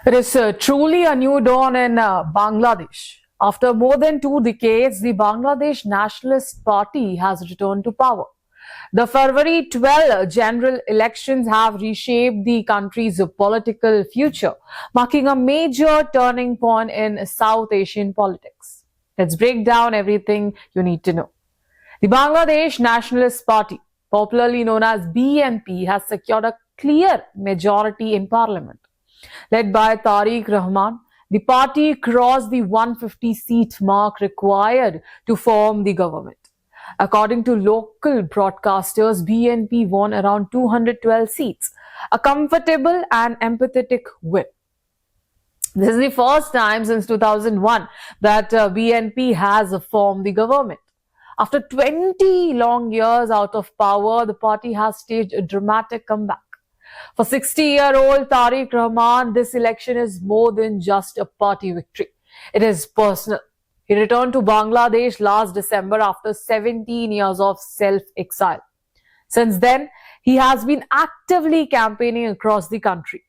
It is truly a new dawn in Bangladesh. After more than 2 decades, the Bangladesh Nationalist Party has returned to power. The February 12 general elections have reshaped the country's political future, marking a major turning point in South Asian politics. Let's break down everything you need to know. The Bangladesh Nationalist Party, popularly known as BNP, has secured a clear majority in parliament. Led by Tariq Rahman, the party crossed the 150-seat mark required to form the government. According to local broadcasters, BNP won around 212 seats, a comfortable and empathetic win. This is the first time since 2001 that BNP has formed the government. After 20 long years out of power, the party has staged a dramatic comeback. For 60-year-old Tariq Rahman, this election is more than just a party victory. It is personal. He returned to Bangladesh last December after 17 years of self-exile. Since then, he has been actively campaigning across the country.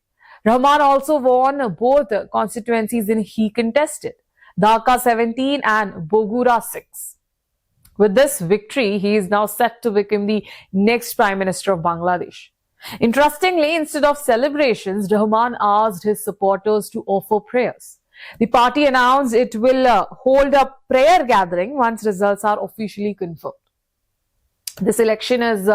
Rahman also won both constituencies in he contested, Dhaka 17 and Bogura 6. With this victory, he is now set to become the next Prime Minister of Bangladesh. Interestingly, instead of celebrations, Rahman asked his supporters to offer prayers. The party announced it will hold a prayer gathering once results are officially confirmed. This election is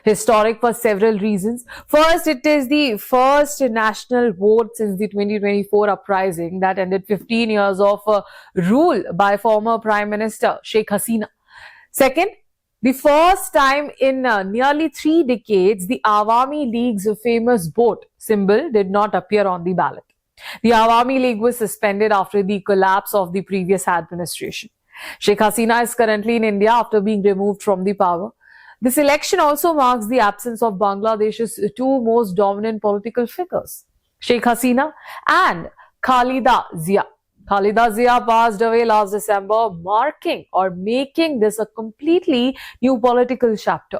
historic for several reasons. First, it is the first national vote since the 2024 uprising that ended 15 years of rule by former Prime Minister Sheikh Hasina. Second, the first time in nearly 3 decades, the Awami League's famous boat symbol did not appear on the ballot. The Awami League was suspended after the collapse of the previous administration. Sheikh Hasina is currently in India after being removed from the power. This election also marks the absence of Bangladesh's two most dominant political figures, Sheikh Hasina and Khalida Zia. Khalida Zia passed away last December, marking or making this a completely new political chapter.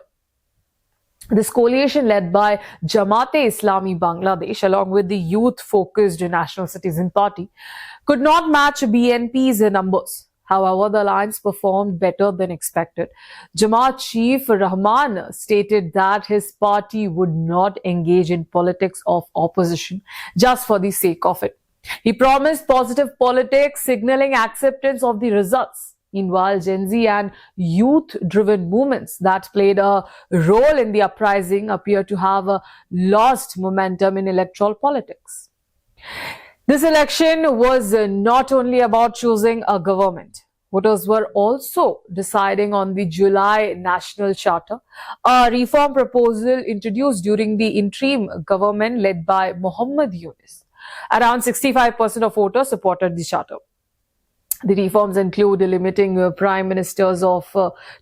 This coalition led by Jamaat-e-Islami Bangladesh, along with the youth-focused National Citizen Party, could not match BNP's numbers. However, the alliance performed better than expected. Jamaat chief Rahman stated that his party would not engage in politics of opposition just for the sake of it. He promised positive politics, signaling acceptance of the results. Meanwhile, Gen Z and youth-driven movements that played a role in the uprising appear to have lost momentum in electoral politics. This election was not only about choosing a government. Voters were also deciding on the July National Charter, a reform proposal introduced during the interim government led by Muhammad Yunus. Around 65% of voters supported the charter. The reforms include limiting prime ministers of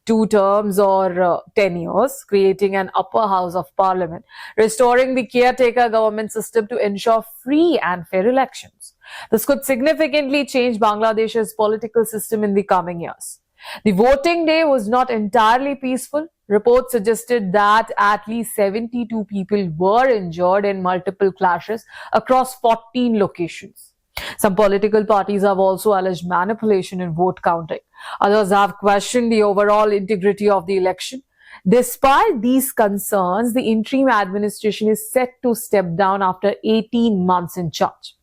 2 terms or 10 years, creating an upper house of parliament, restoring the caretaker government system to ensure free and fair elections. This could significantly change Bangladesh's political system in the coming years. The voting day was not entirely peaceful. Reports suggested that at least 72 people were injured in multiple clashes across 14 locations. Some political parties have also alleged manipulation in vote counting. Others have questioned the overall integrity of the election. Despite these concerns, the interim administration is set to step down after 18 months in charge.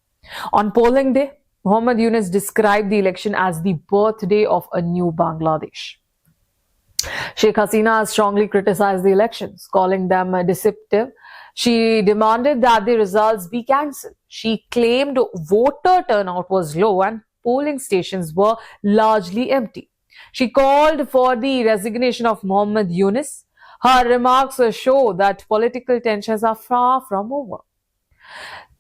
On polling day, Muhammad Yunus described the election as the birthday of a new Bangladesh. Sheikh Hasina has strongly criticized the elections, calling them deceptive. She demanded that the results be cancelled. She claimed voter turnout was low and polling stations were largely empty. She called for the resignation of Muhammad Yunus. Her remarks show that political tensions are far from over.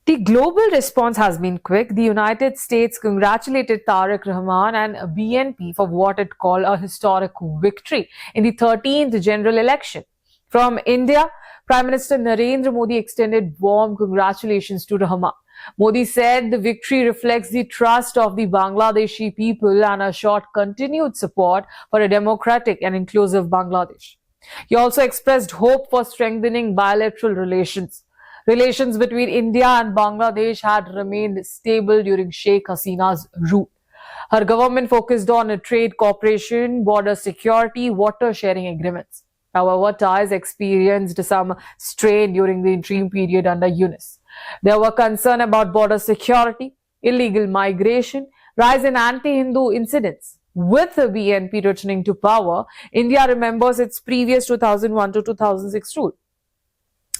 The global response has been quick. The United States congratulated Tariq Rahman and BNP for what it called a historic victory in the 13th general election. From India, Prime Minister Narendra Modi extended warm congratulations to Rahman. Modi said the victory reflects the trust of the Bangladeshi people and assured continued support for a democratic and inclusive Bangladesh. He also expressed hope for strengthening bilateral relations. Relations between India and Bangladesh had remained stable during Sheikh Hasina's rule. Her government focused on trade cooperation, border security, water sharing agreements. However, ties experienced some strain during the interim period under Yunus. There were concerns about border security, illegal migration, rise in anti-Hindu incidents. With the BNP returning to power, India remembers its previous 2001 to 2006 rule,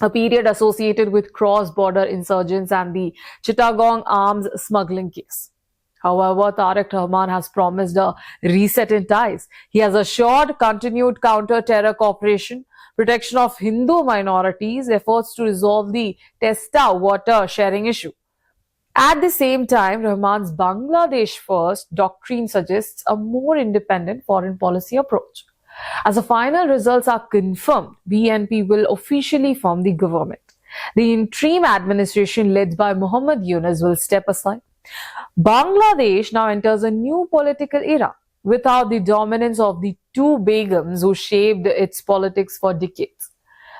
a period associated with cross-border insurgents and the Chittagong arms smuggling case. However, Tariq Rahman has promised a reset in ties. He has assured continued counter-terror cooperation, protection of Hindu minorities, efforts to resolve the Testa water sharing issue. At the same time, Rahman's Bangladesh First doctrine suggests a more independent foreign policy approach. As the final results are confirmed, BNP will officially form the government. The interim administration led by Muhammad Yunus will step aside. Bangladesh now enters a new political era without the dominance of the two Begums who shaped its politics for decades.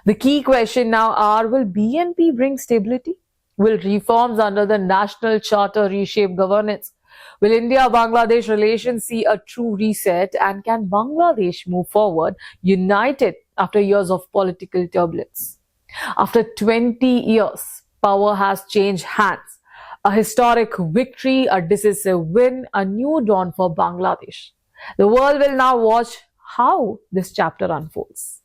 The key question now are, will BNP bring stability? Will reforms under the National Charter reshape governance? Will India-Bangladesh relations see a true reset, and can Bangladesh move forward united after years of political turbulence? After 20 years, power has changed hands. A historic victory, a decisive win, a new dawn for Bangladesh. The world will now watch how this chapter unfolds.